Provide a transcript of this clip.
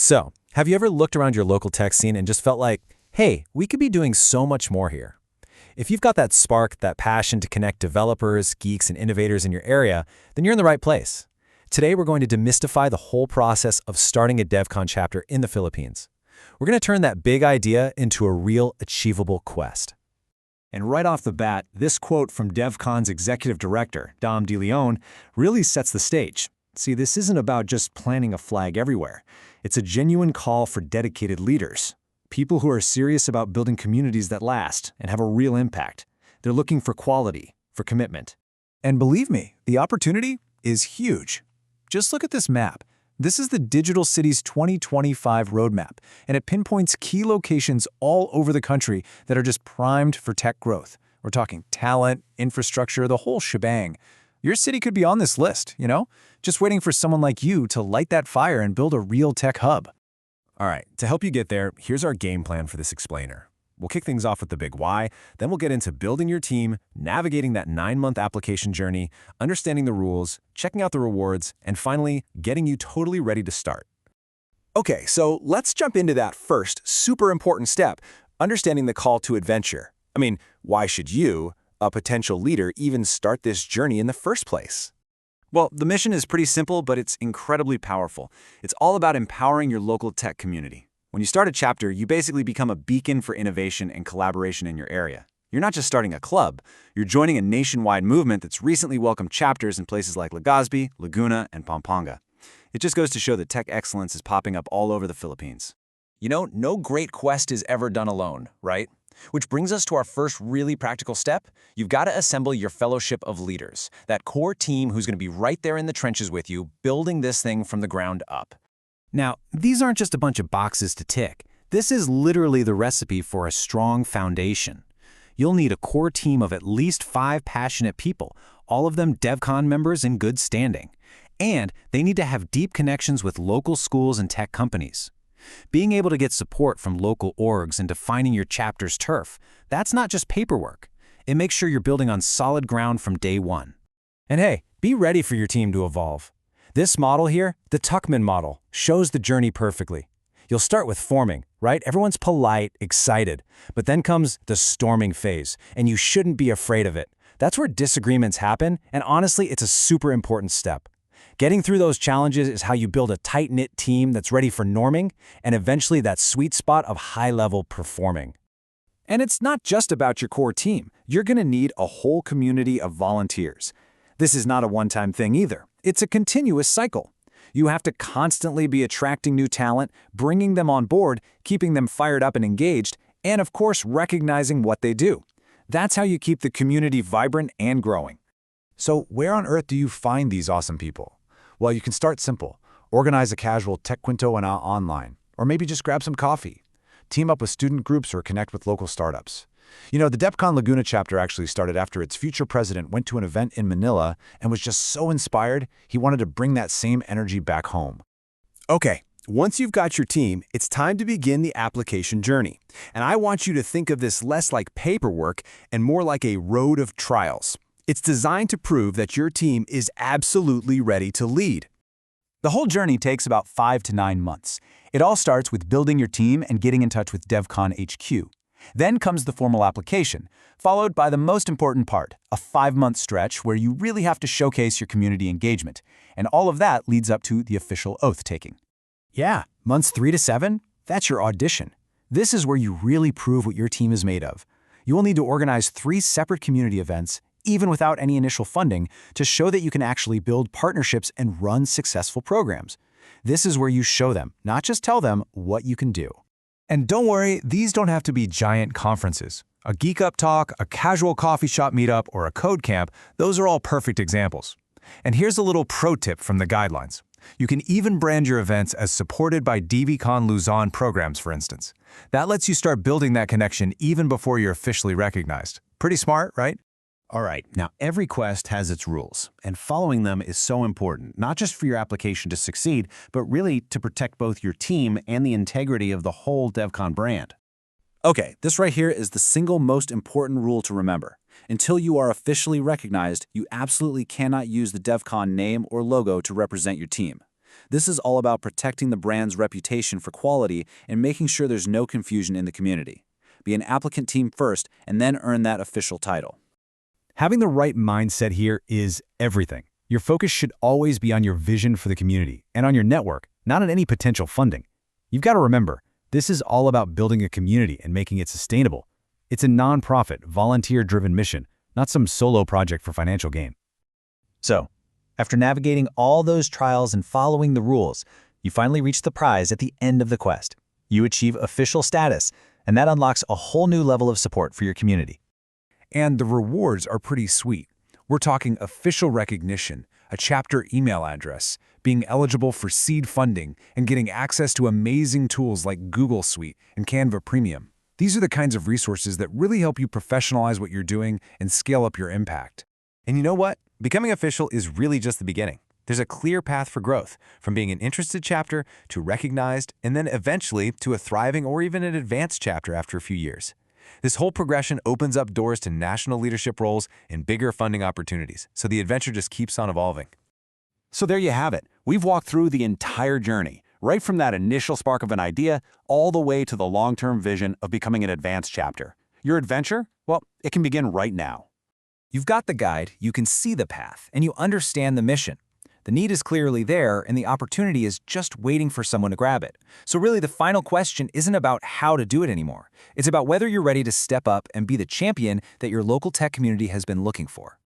So, have you ever looked around your local tech scene and just felt like, hey, we could be doing so much more here? If you've got that spark, that passion to connect developers, geeks, and innovators in your area, then you're in the right place. Today, we're going to demystify the whole process of starting a DEVCON chapter in the Philippines. We're going to turn that big idea into a real, achievable quest. And right off the bat, this quote from DEVCON's executive director, Dom DeLeon, really sets the stage. See, this isn't about just planting a flag everywhere. It's a genuine call for dedicated leaders, people who are serious about building communities that last and have a real impact. They're looking for quality, for commitment. And believe me, the opportunity is huge. Just look at this map. This is the Digital Cities 2025 roadmap, and it pinpoints key locations all over the country that are just primed for tech growth. We're talking talent, infrastructure, the whole shebang. Your city could be on this list, just waiting for someone like you to light that fire and build a real tech hub. All right, to help you get there, here's our game plan for this explainer. We'll kick things off with the big why, then we'll get into building your team, navigating that 9-month application journey, understanding the rules, checking out the rewards, and finally, getting you totally ready to start. Okay, so let's jump into that first, super important step, understanding the call to adventure. Why should you, a potential leader, even start this journey in the first place? Well, the mission is pretty simple, but it's incredibly powerful. It's all about empowering your local tech community. When you start a chapter, you basically become a beacon for innovation and collaboration in your area. You're not just starting a club, you're joining a nationwide movement that's recently welcomed chapters in places like Legazpi, Laguna, and Pampanga. It just goes to show that tech excellence is popping up all over the Philippines. No great quest is ever done alone, right? Which brings us to our first really practical step. You've got to assemble your fellowship of leaders, that core team who's going to be right there in the trenches with you, building this thing from the ground up. Now, these aren't just a bunch of boxes to tick. This is literally the recipe for a strong foundation. You'll need a core team of at least 5 passionate people, all of them DEVCON members in good standing. And they need to have deep connections with local schools and tech companies. Being able to get support from local orgs and defining your chapter's turf, that's not just paperwork. It makes sure you're building on solid ground from day one. And hey, be ready for your team to evolve. This model here, the Tuckman model, shows the journey perfectly. You'll start with forming, right? Everyone's polite, excited, but then comes the storming phase, and you shouldn't be afraid of it. That's where disagreements happen, and honestly, it's a super important step. Getting through those challenges is how you build a tight-knit team that's ready for norming, and eventually that sweet spot of high-level performing. And it's not just about your core team. You're going to need a whole community of volunteers. This is not a one-time thing either. It's a continuous cycle. You have to constantly be attracting new talent, bringing them on board, keeping them fired up and engaged, and of course, recognizing what they do. That's how you keep the community vibrant and growing. So where on earth do you find these awesome people? Well, you can start simple. Organize a casual Tech Quinto and online, or maybe just grab some coffee. Team up with student groups or connect with local startups. The DEVCON Laguna chapter actually started after its future president went to an event in Manila and was just so inspired, he wanted to bring that same energy back home. Okay, once you've got your team, it's time to begin the application journey. And I want you to think of this less like paperwork and more like a road of trials. It's designed to prove that your team is absolutely ready to lead. The whole journey takes about 5 to 9 months. It all starts with building your team and getting in touch with DEVCON HQ. Then comes the formal application, followed by the most important part, a 5-month stretch where you really have to showcase your community engagement. And all of that leads up to the official oath-taking. Yeah, months 3 to 7, that's your audition. This is where you really prove what your team is made of. You will need to organize 3 separate community events, even without any initial funding, to show that you can actually build partnerships and run successful programs. This is where you show them, not just tell them, what you can do. And don't worry, these don't have to be giant conferences. A Geek Up talk, a casual coffee shop meetup, or a code camp, those are all perfect examples. And here's a little pro tip from the guidelines. You can even brand your events as supported by DEVCON Luzon programs, for instance. That lets you start building that connection even before you're officially recognized. Pretty smart, right? All right, now every quest has its rules, and following them is so important, not just for your application to succeed, but really to protect both your team and the integrity of the whole DEVCON brand. Okay, this right here is the single most important rule to remember. Until you are officially recognized, you absolutely cannot use the DEVCON name or logo to represent your team. This is all about protecting the brand's reputation for quality and making sure there's no confusion in the community. Be an applicant team first and then earn that official title. Having the right mindset here is everything. Your focus should always be on your vision for the community and on your network, not on any potential funding. You've got to remember, this is all about building a community and making it sustainable. It's a nonprofit, volunteer-driven mission, not some solo project for financial gain. So, after navigating all those trials and following the rules, you finally reach the prize at the end of the quest. You achieve official status, and that unlocks a whole new level of support for your community. And the rewards are pretty sweet. We're talking official recognition, a chapter email address, being eligible for seed funding, and getting access to amazing tools like Google Suite and Canva Premium. These are the kinds of resources that really help you professionalize what you're doing and scale up your impact. And you know what? Becoming official is really just the beginning. There's a clear path for growth, from being an interested chapter to recognized, and then eventually to a thriving or even an advanced chapter after a few years. This whole progression opens up doors to national leadership roles and bigger funding opportunities, so the adventure just keeps on evolving. So there you have it. We've walked through the entire journey, right from that initial spark of an idea all the way to the long-term vision of becoming an advanced chapter. Your adventure? Well, it can begin right now. You've got the guide, you can see the path, and you understand the mission. The need is clearly there, and the opportunity is just waiting for someone to grab it. So really, the final question isn't about how to do it anymore. It's about whether you're ready to step up and be the champion that your local tech community has been looking for.